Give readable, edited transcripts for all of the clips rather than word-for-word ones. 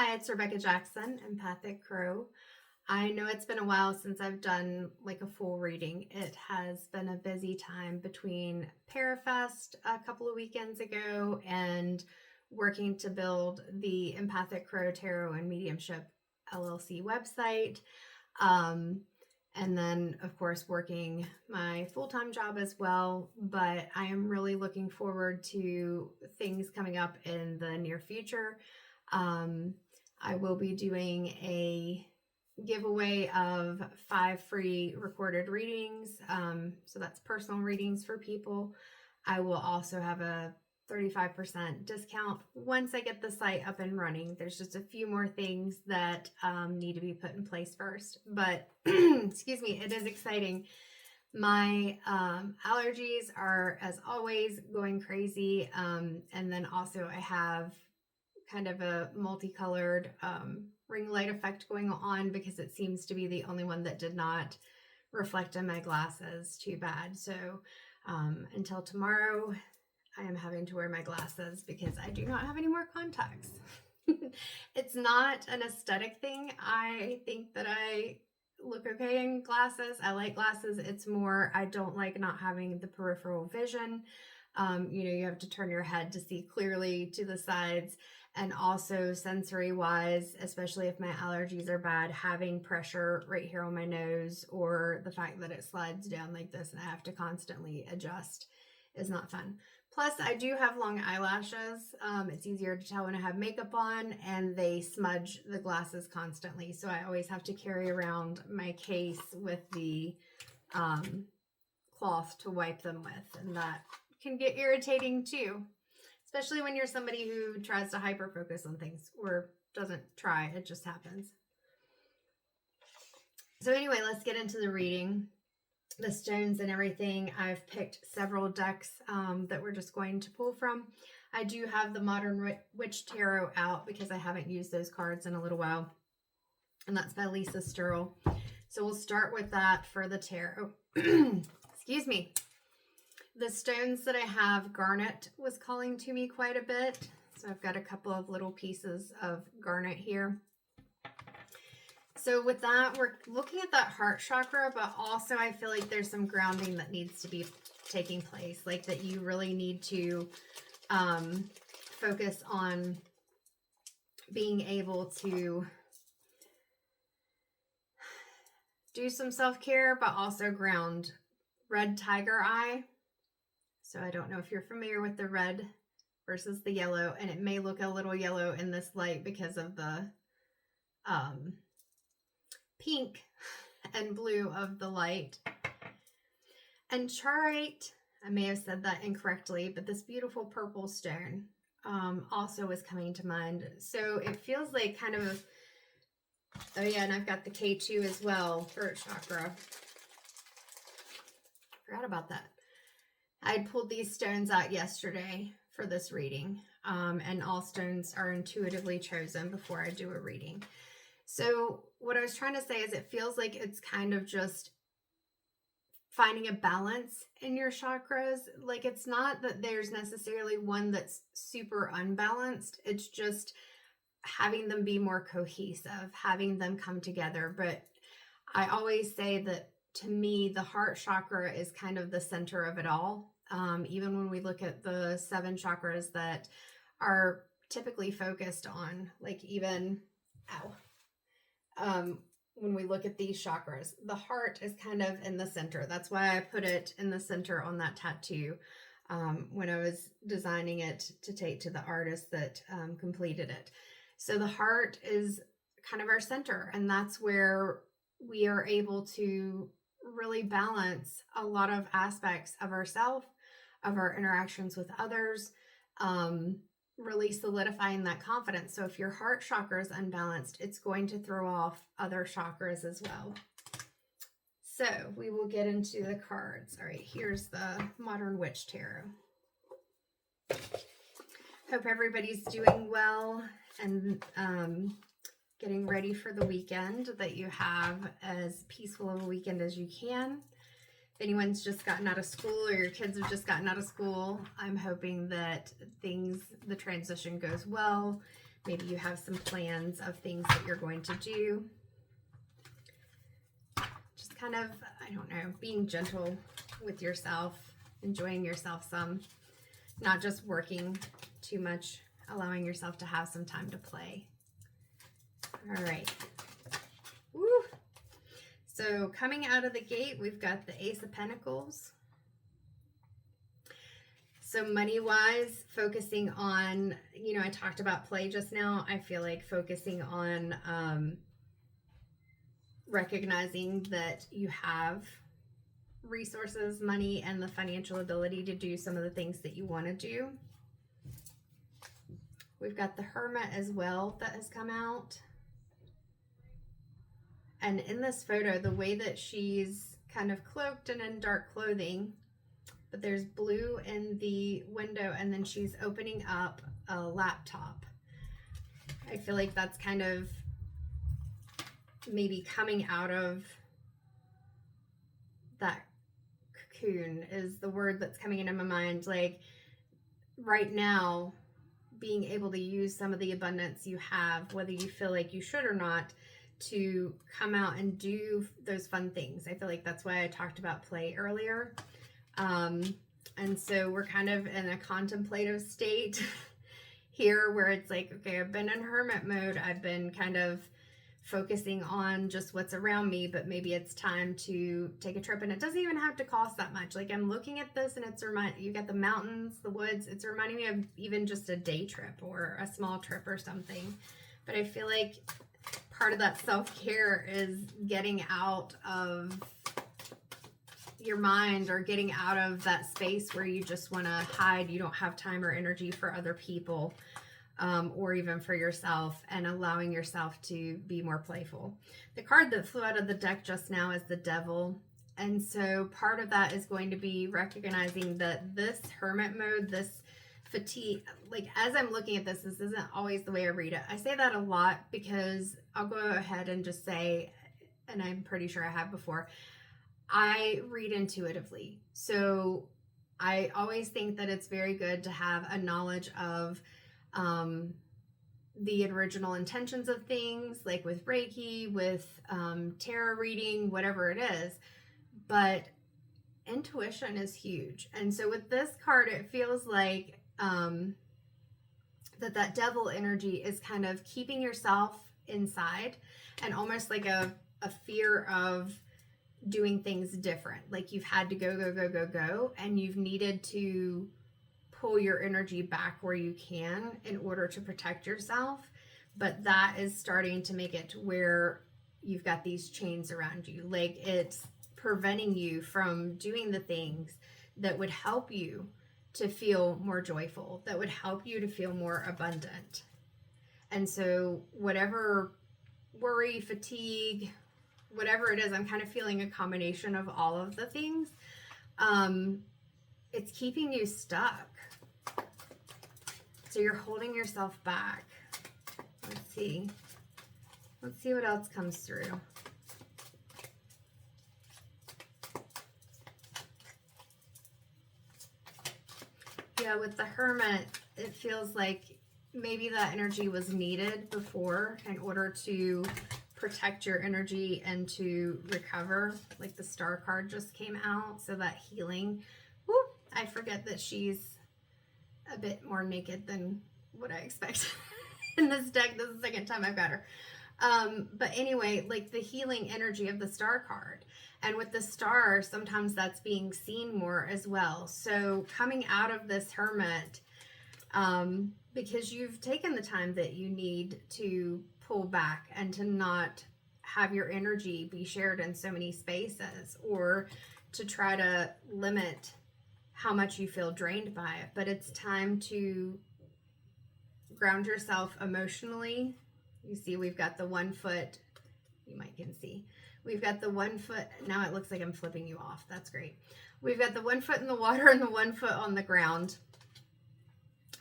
Hi, it's Rebecca Jackson, Empathic Crow. I know it's been a while since I've done like a full reading. It has been a busy time between Parafest a couple of weekends ago and working to build the Empathic Crow Tarot and Mediumship LLC website. Um, and then, of course, working my full-time job as well. But I am really looking forward to things coming up in the near future. I will be doing a giveaway of 5 free recorded readings. So that's personal readings for people. I will also have a 35% discount once I get the site up and running. There's just a few more things that need to be put in place first. But excuse me, it is exciting. My allergies are, as always, going crazy. And then also I have kind of a multicolored ring light effect going on because it seems to be the only one that did not reflect in my glasses too bad. So until tomorrow, I am having to wear my glasses because I do not have any more contacts. It's not an aesthetic thing. I think that I look okay in glasses. I like glasses. It's more, I don't like not having the peripheral vision. You have to turn your head to see clearly to the sides. And also sensory wise, especially if my allergies are bad, having pressure right here on my nose or the fact that it slides down like this and I have to constantly adjust is not fun. Plus, I do have long eyelashes. It's easier to tell when I have makeup on, and they smudge the glasses constantly. So I always have to carry around my case with the cloth to wipe them with, and that can get irritating too. Especially when you're somebody who tries to hyper focus on things or doesn't try, it just happens. So anyway, let's get into the reading. The stones and everything. I've picked several decks that we're just going to pull from. I do have the Modern Witch Tarot out because I haven't used those cards in a little while. And that's by Lisa Sturl. So we'll start with that for the tarot. Excuse me. The stones that I have, garnet was calling to me quite a bit. So I've got a couple of little pieces of garnet here. So with that, we're looking at that heart chakra, but also I feel like there's some grounding that needs to be taking place. Like that you really need to focus on being able to do some self-care, but also ground. Red tiger eye. So I don't know if you're familiar with the red versus the yellow, and it may look a little yellow in this light because of the pink and blue of the light. And charite, I may have said that incorrectly, but this beautiful purple stone also was coming to mind. So it feels like kind of, oh yeah, and I've got the K2 as well, throat chakra. Forgot about that. I pulled these stones out yesterday for this reading, and all stones are intuitively chosen before I do a reading. So what I was trying to say is it feels like it's kind of just finding a balance in your chakras. Like it's not that there's necessarily one that's super unbalanced. It's just having them be more cohesive, having them come together. But I always say that to me, the heart chakra is kind of the center of it all. Even when we look at the 7 chakras that are typically focused on, like even, when we look at these chakras, the heart is kind of in the center. That's why I put it in the center on that tattoo when I was designing it to take to the artist that completed it. So the heart is kind of our center, and that's where we are able to really balance a lot of aspects of ourselves, of our interactions with others, really solidifying that confidence. So if your heart chakra is unbalanced, it's going to throw off other chakras as well. So we will get into the cards. All right, here's the Modern Witch Tarot. Hope everybody's doing well and getting ready for the weekend, that you have as peaceful of a weekend as you can. If anyone's just gotten out of school or your kids have just gotten out of school, I'm hoping that the transition goes well, Maybe you have some plans of things that you're going to do. Just kind of, I don't know, being gentle with yourself, enjoying yourself some, not just working too much, allowing yourself to have some time to play. All right. Woo. So coming out of the gate, we've got the Ace of Pentacles. So money-wise, focusing on, you know, I talked about play just now. I feel like focusing on recognizing that you have resources, money, and the financial ability to do some of the things that you want to do. We've got the Hermit as well that has come out. And in this photo, the way that she's kind of cloaked and in dark clothing, but there's blue in the window, and then she's opening up a laptop. I feel like that's kind of maybe coming out of that cocoon is the word that's coming into my mind. Like right now, being able to use some of the abundance you have, whether you feel like you should or not, to come out and do those fun things. I feel like that's why I talked about play earlier. And so we're kind of in a contemplative state here where it's like, okay, I've been in hermit mode. I've been kind of focusing on just what's around me, but maybe it's time to take a trip, and it doesn't even have to cost that much. Like I'm looking at this and it's you got the mountains, the woods. It's reminding me of even just a day trip or a small trip or something. But I feel like part of that self-care is getting out of your mind or getting out of that space where you just want to hide. You don't have time or energy for other people, or even for yourself, and allowing yourself to be more playful. The card that flew out of the deck just now is the Devil. And so part of that is going to be recognizing that this hermit mode, this fatigue, like as I'm looking at this isn't always the way I read it. I say that a lot because I'll go ahead and just say, and I'm pretty sure I have before, I read intuitively. So I always think that it's very good to have a knowledge of the original intentions of things, like with Reiki, with tarot reading, whatever it is. But intuition is huge. And so with this card, it feels like that devil energy is kind of keeping yourself inside, and almost like a fear of doing things different. Like you've had to go, and you've needed to pull your energy back where you can in order to protect yourself. But that is starting to make it to where you've got these chains around you. Like it's preventing you from doing the things that would help you to feel more joyful, that would help you to feel more abundant. And so whatever worry, fatigue, whatever it is, I'm kind of feeling a combination of all of the things. It's keeping you stuck. So you're holding yourself back. Let's see. Let's see what else comes through. Yeah, with the Hermit, it feels like maybe that energy was needed before in order to protect your energy and to recover. Like the Star card just came out, so that healing. Whoop, I forget that she's a bit more naked than what I expect in this deck. This is the second time I've got her. But anyway, like the healing energy of the Star card. And with the Star, sometimes that's being seen more as well. So coming out of this Hermit, because you've taken the time that you need to pull back and to not have your energy be shared in so many spaces, or to try to limit how much you feel drained by it. But it's time to ground yourself emotionally. You see, we've got the 1 foot, you might can see. We've got the 1 foot, now it looks like I'm flipping you off. That's great. We've got the 1 foot in the water and the 1 foot on the ground.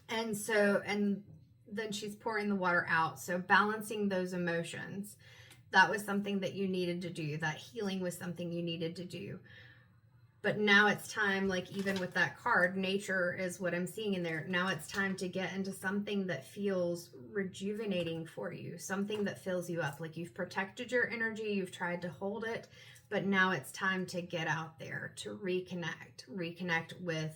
And so, and then she's pouring the water out. So balancing those emotions, that was something that you needed to do. That healing was something you needed to do. But now it's time, like even with that card, nature is what I'm seeing in there. Now it's time to get into something that feels rejuvenating for you, something that fills you up. Like you've protected your energy, you've tried to hold it, but now it's time to get out there, to reconnect with,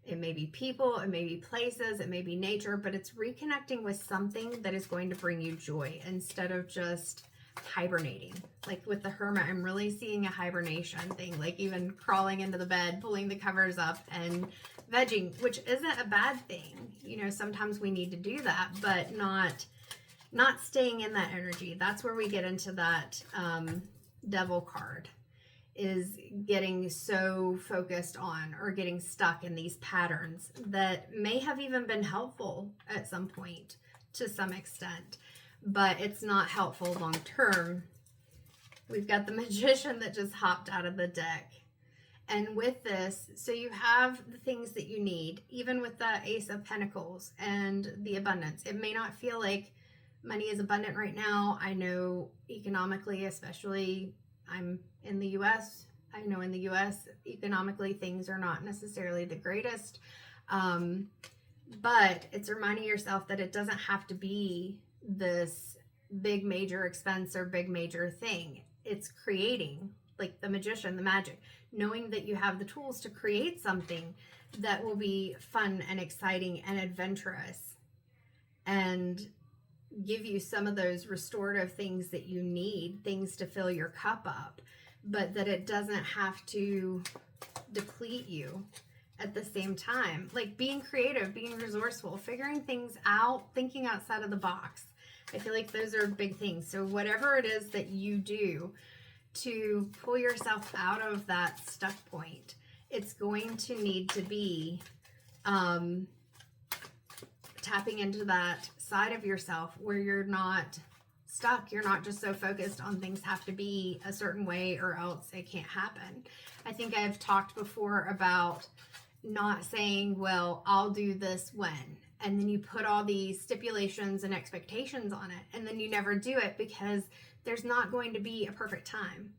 it may be people, it may be places, it may be nature, but it's reconnecting with something that is going to bring you joy instead of just hibernating. Like with the Hermit, I'm really seeing a hibernation thing, like even crawling into the bed, pulling the covers up and vegging, which isn't a bad thing. You know, sometimes we need to do that, but not staying in that energy. That's where we get into that devil card, is getting so focused on or getting stuck in these patterns that may have even been helpful at some point to some extent, but it's not helpful long term. We've got the Magician that just hopped out of the deck. And with this, so you have the things that you need, even with the Ace of Pentacles and the abundance. It may not feel like money is abundant right now. I know economically, especially I'm in the US. I know in the US, economically, things are not necessarily the greatest. But it's reminding yourself that it doesn't have to be this big major expense or big major thing. It's creating, like the Magician, the magic, knowing that you have the tools to create something that will be fun and exciting and adventurous and give you some of those restorative things that you need, things to fill your cup up, but that it doesn't have to deplete you at the same time. Like being creative, being resourceful, figuring things out, thinking outside of the box. I feel like those are big things. So whatever it is that you do to pull yourself out of that stuck point, it's going to need to be tapping into that side of yourself where you're not stuck. You're not just so focused on things have to be a certain way or else it can't happen. I think I've talked before about not saying, well, I'll do this when, and then you put all these stipulations and expectations on it, and then you never do it because there's not going to be a perfect time.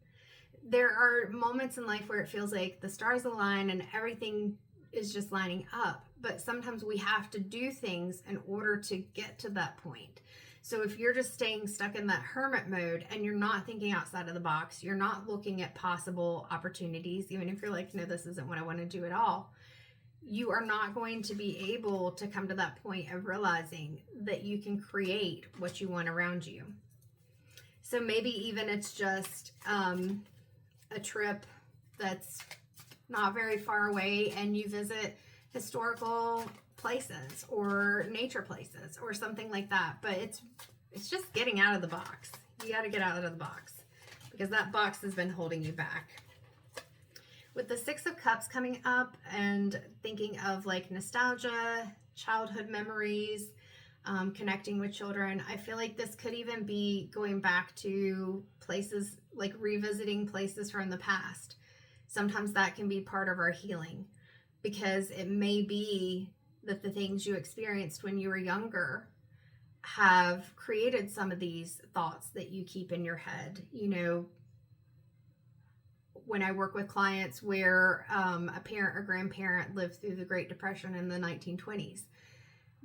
There are moments in life where it feels like the stars align and everything is just lining up, but sometimes we have to do things in order to get to that point. So if you're just staying stuck in that hermit mode and you're not thinking outside of the box, you're not looking at possible opportunities, even if you're like, no, this isn't what I want to do at all, you are not going to be able to come to that point of realizing that you can create what you want around you. So maybe even it's just a trip that's not very far away and you visit historical places or nature places or something like that. But it's just getting out of the box. You got to get out of the box because that box has been holding you back. With the Six of Cups coming up and thinking of like nostalgia, childhood memories, connecting with children, I feel like this could even be going back to places, like revisiting places from the past. Sometimes that can be part of our healing because it may be that the things you experienced when you were younger have created some of these thoughts that you keep in your head. You know, when I work with clients where a parent or grandparent lived through the Great Depression in the 1920s,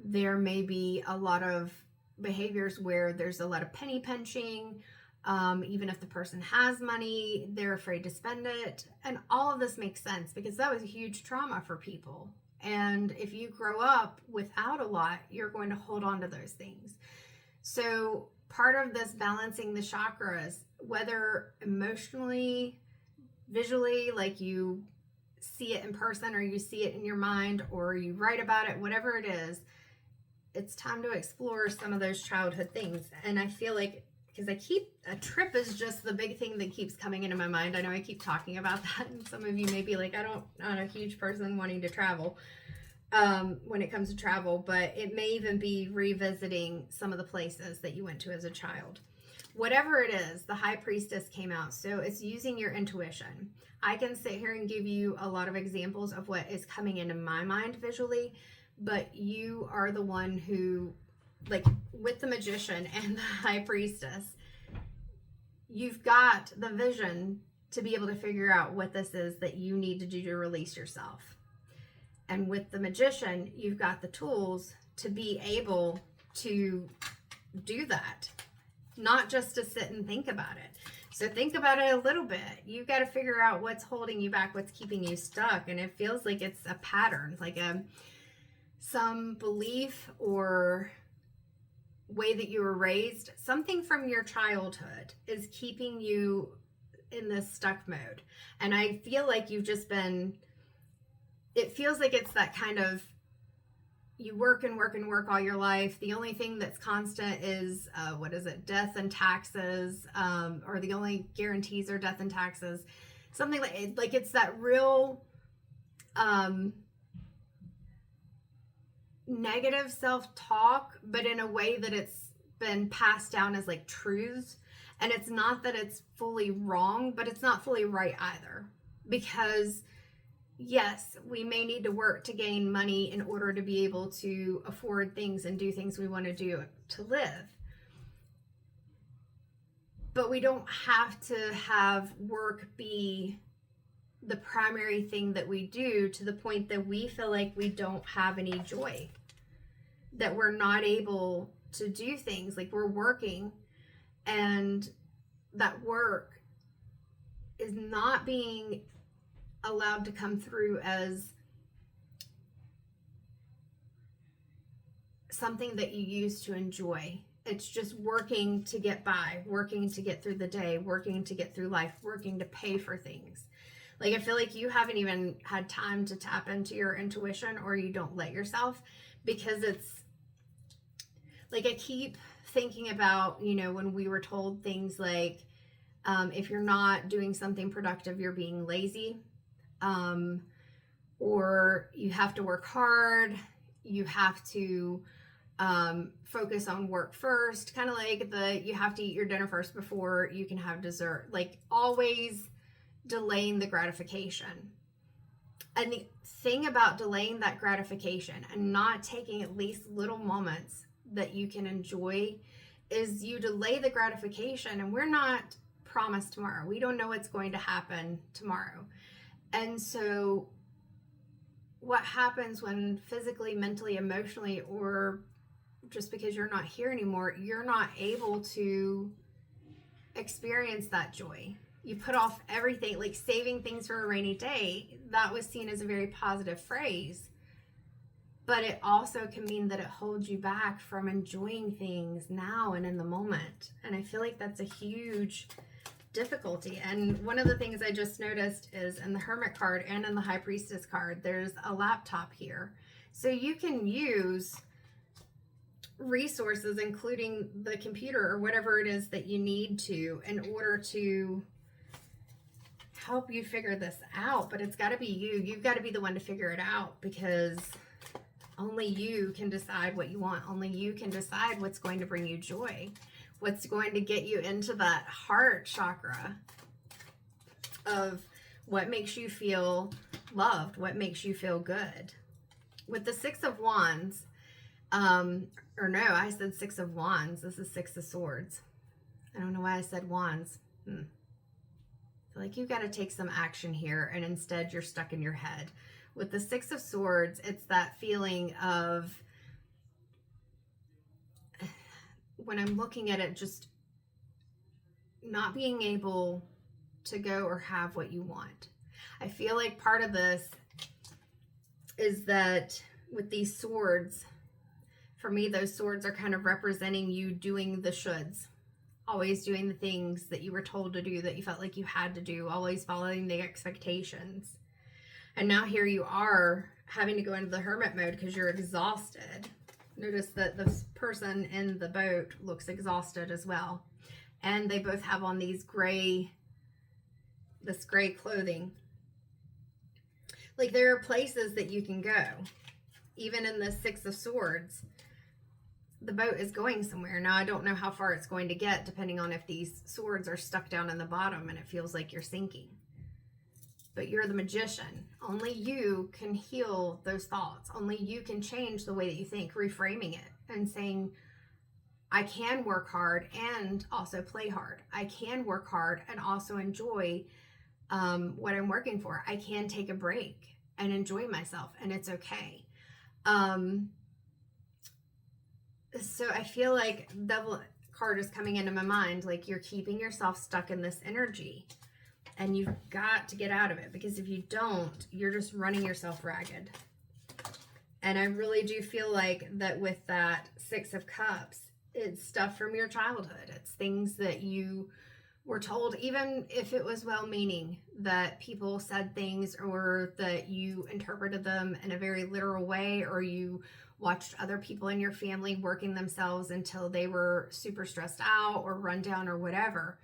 there may be a lot of behaviors where there's a lot of penny pinching. Even if the person has money, they're afraid to spend it. And all of this makes sense because that was a huge trauma for people. And if you grow up without a lot, you're going to hold on to those things. So part of this balancing the chakras, whether emotionally, visually, like you see it in person or you see it in your mind or you write about it, whatever it is, it's time to explore some of those childhood things. And I feel like, because a trip is just the big thing that keeps coming into my mind. I know I keep talking about that, and some of you may be like, I'm not a huge person wanting to travel when it comes to travel, but it may even be revisiting some of the places that you went to as a child. Whatever it is, the High Priestess came out, so it's using your intuition. I can sit here and give you a lot of examples of what is coming into my mind visually, but you are the one who, like with the Magician and the High Priestess, you've got the vision to be able to figure out what this is that you need to do to release yourself. And with the magician, you've got the tools to be able to do that, not just to sit and think about it. So think about it a little bit. You've got to figure out what's holding you back, what's keeping you stuck. And it feels like it's a pattern, like some belief or way that you were raised. Something from your childhood is keeping you in this stuck mode. And I feel like you've just been, it feels like it's that kind of, you work and work and work all your life. The only thing that's constant is, death and taxes, or the only guarantees are death and taxes. Something like it's that real negative self-talk, but in a way that it's been passed down as like truths. And it's not that it's fully wrong, but it's not fully right either. Because yes, we may need to work to gain money in order to be able to afford things and do things we want to do to live. But we don't have to have work be the primary thing that we do to the point that we feel like we don't have any joy, that we're not able to do things. Like we're working and that work is not being allowed to come through as something that you use to enjoy. It's just working to get by, working to get through the day, working to get through life, working to pay for things. Like I feel like you haven't even had time to tap into your intuition, or you don't let yourself, because it's like I keep thinking about, when we were told things like, if you're not doing something productive, you're being lazy. Or you have to work hard, you have to focus on work first, kind of like you have to eat your dinner first before you can have dessert, like always delaying the gratification. And the thing about delaying that gratification and not taking at least little moments that you can enjoy is you delay the gratification, and we're not promised tomorrow. We don't know what's going to happen tomorrow. And so what happens when physically, mentally, emotionally, or just because you're not here anymore, you're not able to experience that joy? You put off everything, like saving things for a rainy day. That was seen as a very positive phrase, but it also can mean that it holds you back from enjoying things now and in the moment. And I feel like that's a huge difficulty. And one of the things I just noticed is in the Hermit card and in the High Priestess card, there's a laptop here. So you can use resources, including the computer or whatever it is that you need to, in order to help you figure this out. But it's got to be you. You've got to be the one to figure it out, because only you can decide what you want. Only you can decide what's going to bring you joy, what's going to get you into that heart chakra of what makes you feel loved, what makes you feel good. With the Six of Wands, or no, I said Six of Wands. This is Six of Swords. I don't know why I said Wands. I feel like you've got to take some action here, and instead you're stuck in your head. With the Six of Swords, it's that feeling of, when I'm looking at it, just not being able to go or have what you want. I feel like part of this is that with these swords, for me, those swords are kind of representing you doing the shoulds, always doing the things that you were told to do, that you felt like you had to do, always following the expectations. And now here you are having to go into the hermit mode because you're exhausted. Notice that this person in the boat looks exhausted as well. And they both have on this gray clothing. Like, there are places that you can go. Even in the Six of Swords, the boat is going somewhere. Now, I don't know how far it's going to get, depending on if these swords are stuck down in the bottom and it feels like you're sinking. But you're the magician. Only you can heal those thoughts. Only you can change the way that you think, reframing it and saying, I can work hard and also play hard. I can work hard and also enjoy what I'm working for. I can take a break and enjoy myself, and it's okay. So I feel like devil card is coming into my mind, like you're keeping yourself stuck in this energy, and you've got to get out of it, because if you don't, you're just running yourself ragged. And I really do feel like that with that Six of Cups, it's stuff from your childhood. It's things that you were told, even if it was well-meaning, that people said things, or that you interpreted them in a very literal way, or you watched other people in your family working themselves until they were super stressed out or run down or whatever.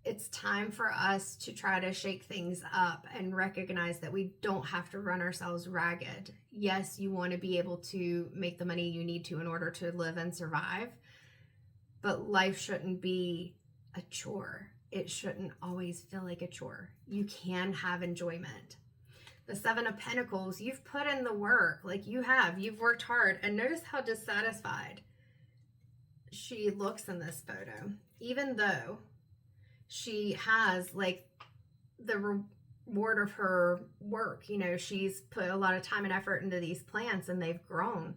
It's time for us to try to shake things up and recognize that we don't have to run ourselves ragged. Yes, you want to be able to make the money you need to in order to live and survive, but life shouldn't be a chore. It shouldn't always feel like a chore. You can have enjoyment. The Seven of Pentacles, you've put in the work, like you've worked hard, and notice how dissatisfied she looks in this photo, even though she has like the reward of her work. You know, she's put a lot of time and effort into these plants, and they've grown,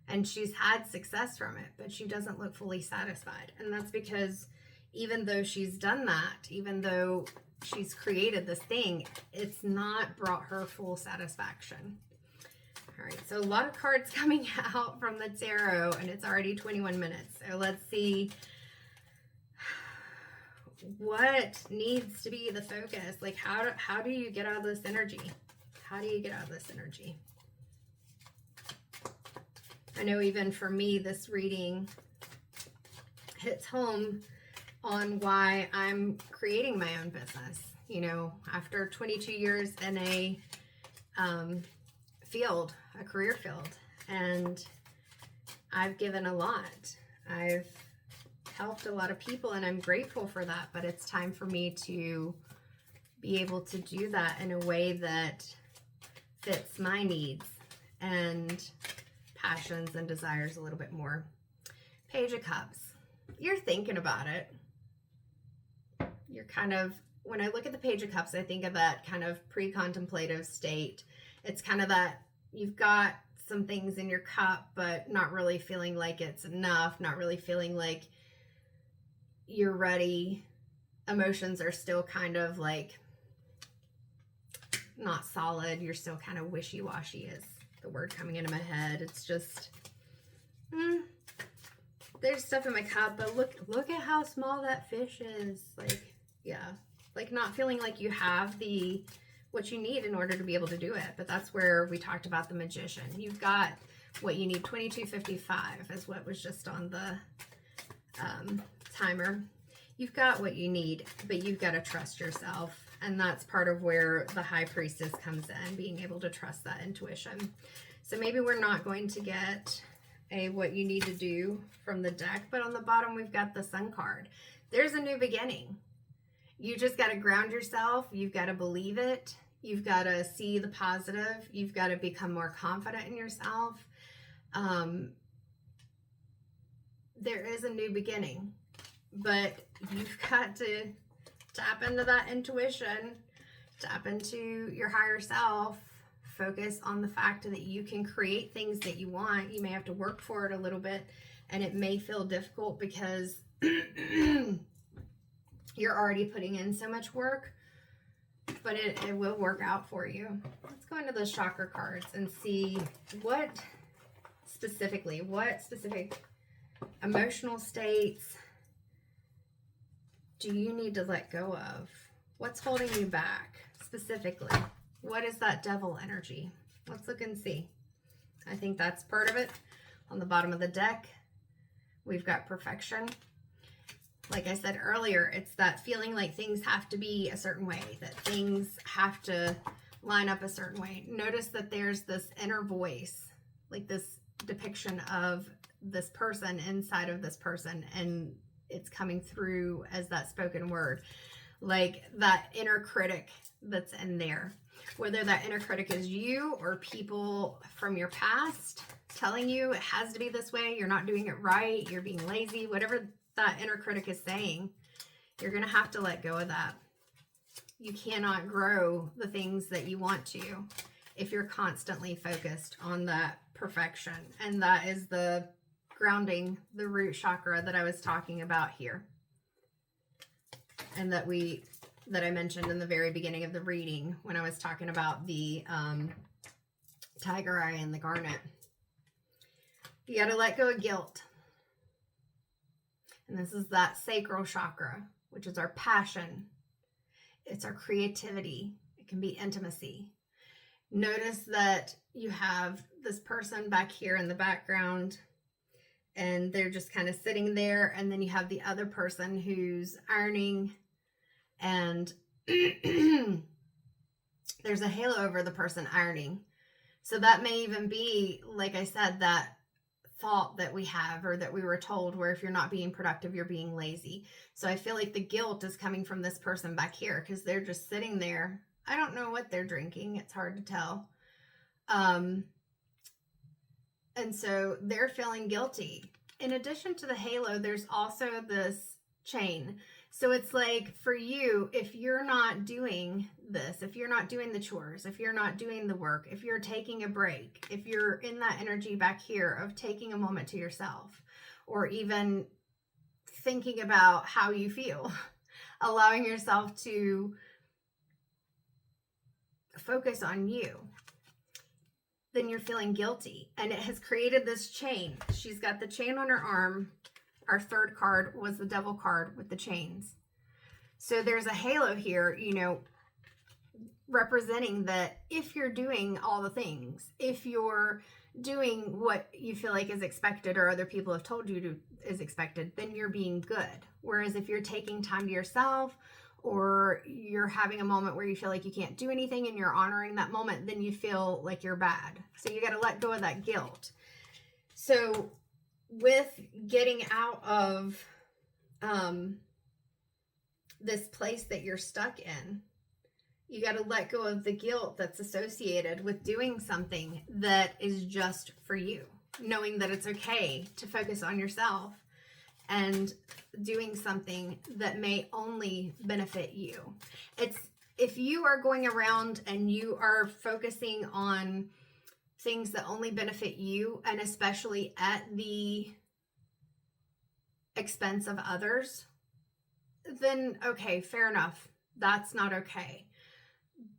and she's had success from it, but she doesn't look fully satisfied. And that's because even though she's done that, even though she's created this thing, it's not brought her full satisfaction. All right, so a lot of cards coming out from the tarot, and it's already 21 minutes. So let's see what needs to be the focus. Like, how do you get out of this energy? How do you get out of this energy? I know even for me, this reading hits home on why I'm creating my own business. You know, after 22 years in a field, a career field, and I've given a lot. I've helped a lot of people, and I'm grateful for that, but it's time for me to be able to do that in a way that fits my needs and passions and desires a little bit more. Page of Cups. You're thinking about it. You're kind of, when I look at the Page of Cups, I think of that kind of pre-contemplative state. It's kind of that you've got some things in your cup, but not really feeling like it's enough, not really feeling like you're ready. Emotions are still kind of like not solid. You're still kind of wishy-washy is the word coming into my head. It's just, there's stuff in my cup, but look at how small that fish is. Like, yeah, like not feeling like you have what you need in order to be able to do it. But that's where we talked about the Magician. You've got what you need. 2255 is what was just on the timer. You've got what you need, but you've got to trust yourself. And that's part of where the High Priestess comes in, being able to trust that intuition. So maybe we're not going to get a what you need to do from the deck, but on the bottom we've got the Sun card. There's a new beginning. You just got to ground yourself. You've got to believe it. You've got to see the positive. You've got to become more confident in yourself. There is a new beginning, but you've got to tap into that intuition, tap into your higher self, focus on the fact that you can create things that you want. You may have to work for it a little bit, and it may feel difficult because you're already putting in so much work, but it will work out for you. Let's go into the chakra cards and see what specific emotional states do you need to let go of? What's holding you back specifically? What is that devil energy? Let's look and see. I think that's part of it. On the bottom of the deck, we've got perfection. Like I said earlier, it's that feeling like things have to be a certain way, that things have to line up a certain way. Notice that there's this inner voice, like this depiction of this person inside of this person, and it's coming through as that spoken word, like that inner critic that's in there. Whether that inner critic is you or people from your past telling you it has to be this way, you're not doing it right, you're being lazy, whatever that inner critic is saying, you're going to have to let go of that. You cannot grow the things that you want to if you're constantly focused on that perfection. And that is the grounding, the root chakra that I was talking about here. And that I mentioned in the very beginning of the reading when I was talking about the tiger eye and the garnet. You got to let go of guilt. And this is that sacral chakra, which is our passion. It's our creativity. It can be intimacy. Notice that you have this person back here in the background, and they're just kind of sitting there. And then you have the other person who's ironing, and there's a halo over the person ironing. So that may even be, like I said, that thought that we have, or that we were told, where if you're not being productive, you're being lazy. So I feel like the guilt is coming from this person back here, because they're just sitting there. I don't know what they're drinking. It's hard to tell. And so they're feeling guilty. In addition to the halo, there's also this chain. So it's like, for you, if you're not doing this, if you're not doing the chores, if you're not doing the work, if you're taking a break, if you're in that energy back here of taking a moment to yourself, or even thinking about how you feel, allowing yourself to focus on you, then you're feeling guilty. And it has created this chain. She's got the chain on her arm. Our third card was the devil card with the chains. So there's a halo here, representing that if you're doing all the things, if you're doing what you feel like is expected, or other people have told you is expected, then you're being good. Whereas if you're taking time to yourself, or you're having a moment where you feel like you can't do anything and you're honoring that moment, then you feel like you're bad. So you got to let go of that guilt. So with getting out of this place that you're stuck in, you got to let go of the guilt that's associated with doing something that is just for you, knowing that it's okay to focus on yourself and doing something that may only benefit you. It's, if you are going around and you are focusing on things that only benefit you, and especially at the expense of others, then okay, fair enough. That's not okay.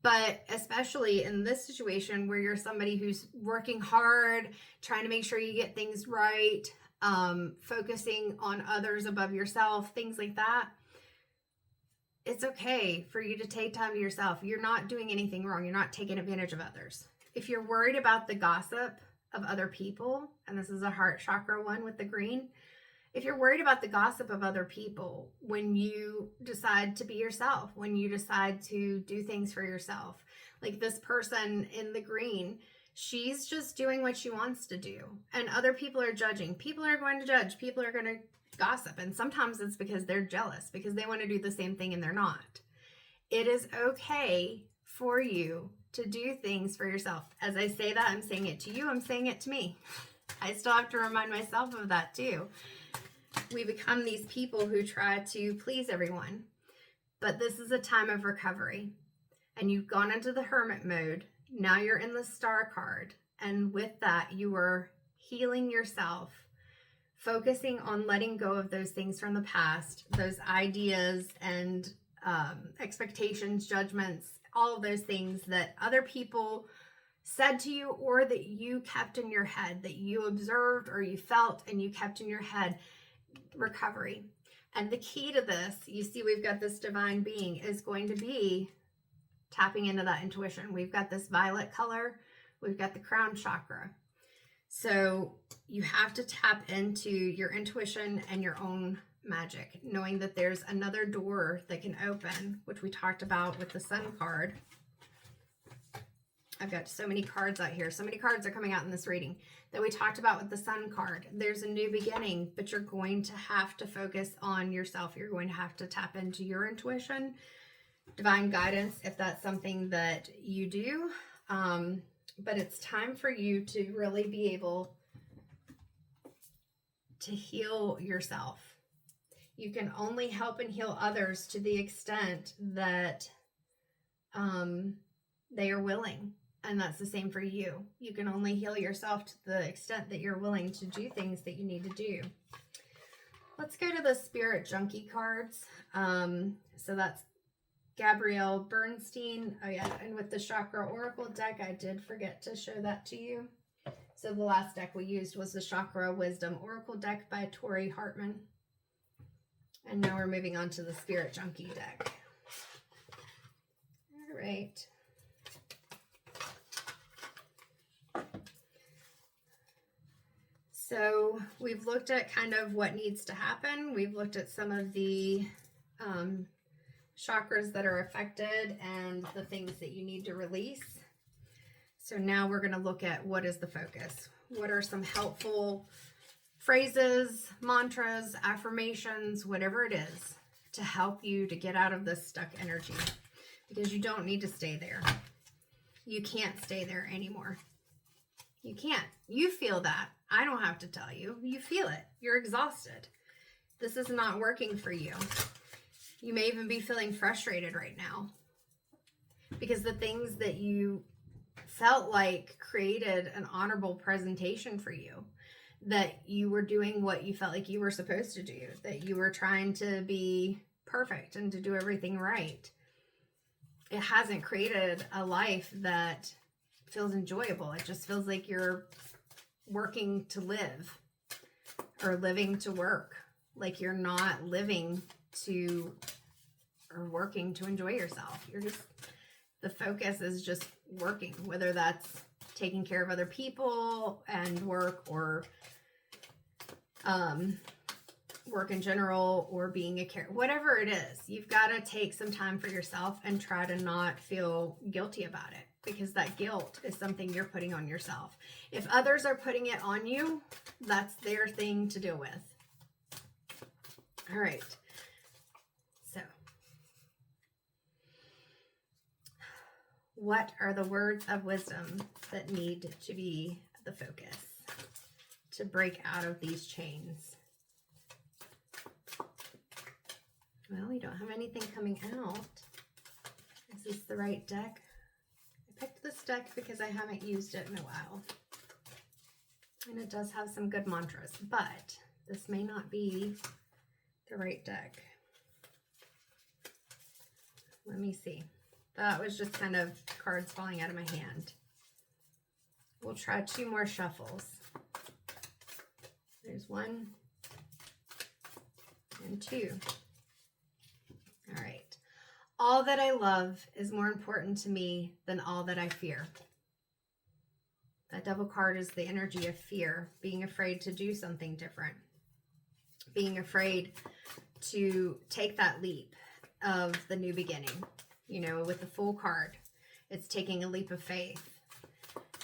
But especially in this situation where you're somebody who's working hard, trying to make sure you get things right, focusing on others above yourself, things like that, it's okay for you to take time to yourself. You're not doing anything wrong. You're not taking advantage of others. If you're worried about the gossip of other people, and this is a heart chakra one with the green, if you're worried about the gossip of other people, when you decide to be yourself, when you decide to do things for yourself, like this person in the green, she's just doing what she wants to do. And other people are judging. People are going to judge. People are going to gossip. And sometimes it's because they're jealous, because they want to do the same thing and they're not. It is okay for you to do things for yourself. As I say that, I'm saying it to you. I'm saying it to me. I still have to remind myself of that too. We become these people who try to please everyone. But this is a time of recovery. And you've gone into the hermit mode. Now you're in the star card. And with that, you are healing yourself, focusing on letting go of those things from the past, those ideas and expectations, judgments, all of those things that other people said to you, or that you kept in your head, that you observed or you felt and you kept in your head. Recovery. And the key to this, you see, we've got this divine being, is going to be tapping into that intuition. We've got this violet color. We've got the crown chakra. So you have to tap into your intuition and your own magic, knowing that there's another door that can open, which we talked about with the sun card. I've got so many cards out here. So many cards are coming out in this reading that we talked about with the sun card. There's a new beginning, but you're going to have to focus on yourself. You're going to have to tap into your intuition, divine guidance, if that's something that you do. But it's time for you to really be able to heal yourself. You can only help and heal others to the extent that they are willing. And that's the same for you. You can only heal yourself to the extent that you're willing to do things that you need to do. Let's go to the Spirit Junkie cards. So that's Gabrielle Bernstein. Oh yeah, and with the Chakra Oracle deck, I did forget to show that to you. So the last deck we used was the Chakra Wisdom Oracle deck by Tori Hartman. And now we're moving on to the Spirit Junkie deck. All right. So we've looked at kind of what needs to happen. We've looked at some of the chakras that are affected and the things that you need to release. So now we're going to look at what is the focus. What are some helpful phrases, mantras, affirmations, whatever it is, to help you to get out of this stuck energy, because you don't need to stay there. You can't stay there anymore. You can't. You feel that. I don't have to tell you. You feel it. You're exhausted. This is not working for you. You may even be feeling frustrated right now because the things that you felt like created an honorable presentation for you, that you were doing what you felt like you were supposed to do, that you were trying to be perfect and to do everything right. It hasn't created a life that feels enjoyable. It just feels like you're working to live or living to work. Like you're not living to or working to enjoy yourself. You're just, the focus is just working, whether that's taking care of other people and work, or work in general, or being a care, whatever it is. You've got to take some time for yourself and try to not feel guilty about it, because that guilt is something you're putting on yourself. If others are putting it on you, that's their thing to deal with. All right. So, what are the words of wisdom that need to be the focus to break out of these chains? Well, we don't have anything coming out. Is this the right deck? I picked this deck because I haven't used it in a while. And it does have some good mantras, but this may not be the right deck. Let me see. That was just kind of cards falling out of my hand. We'll try 2 more shuffles. There's 1 and 2. All right. All that I love is more important to me than all that I fear. That Devil card is the energy of fear, being afraid to do something different, being afraid to take that leap of the new beginning. You know, with the Fool card, it's taking a leap of faith.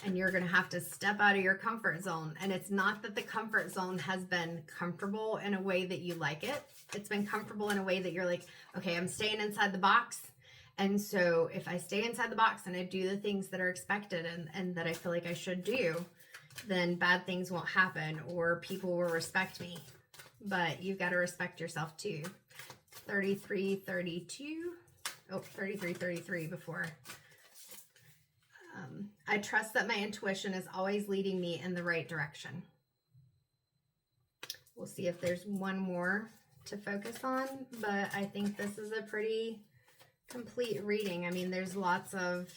And you're going to have to step out of your comfort zone. And it's not that the comfort zone has been comfortable in a way that you like it. It's been comfortable in a way that you're like, okay, I'm staying inside the box. And so if I stay inside the box and I do the things that are expected and that I feel like I should do, then bad things won't happen or people will respect me. But you've got to respect yourself too. 33, 32. Oh, 33, 33 before. I trust that my intuition is always leading me in the right direction. We'll see if there's one more to focus on, but I think this is a pretty complete reading. I mean, there's lots of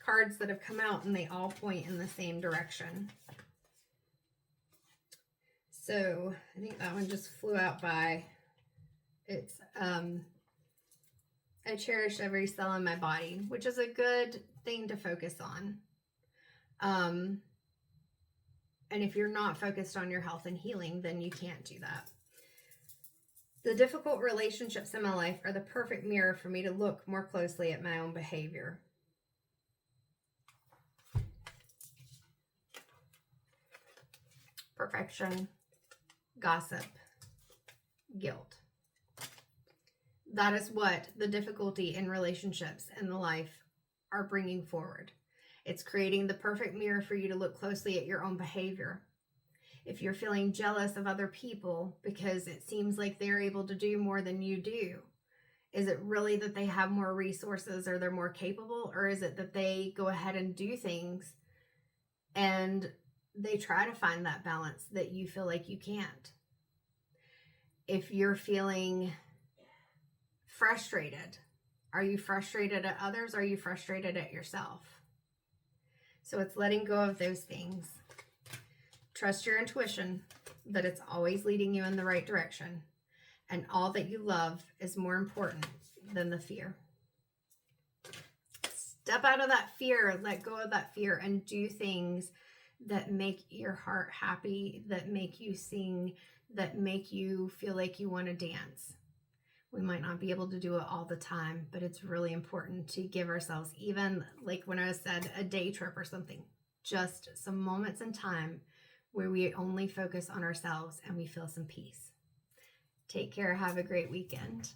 cards that have come out and they all point in the same direction. So I think that one just flew out by. It's, I cherish every cell in my body, which is a good thing to focus on. And if you're not focused on your health and healing, then you can't do that. The difficult relationships in my life are the perfect mirror for me to look more closely at my own behavior. Perfection, gossip, guilt. That is what the difficulty in relationships in the life are bringing forward. It's creating the perfect mirror for you to look closely at your own behavior. If you're feeling jealous of other people because it seems like they're able to do more than you do, Is it really that they have more resources or they're more capable? Or is it that they go ahead and do things and they try to find that balance that you feel like you can't? If you're feeling frustrated, are you frustrated at others? Are you frustrated at yourself? So it's letting go of those things. Trust your intuition that it's always leading you in the right direction. And all that you love is more important than the fear. Step out of that fear, let go of that fear, and do things that make your heart happy, that make you sing, that make you feel like you want to dance. We might not be able to do it all the time, but it's really important to give ourselves, even like when I said a day trip or something, just some moments in time where we only focus on ourselves and we feel some peace. Take care. Have a great weekend.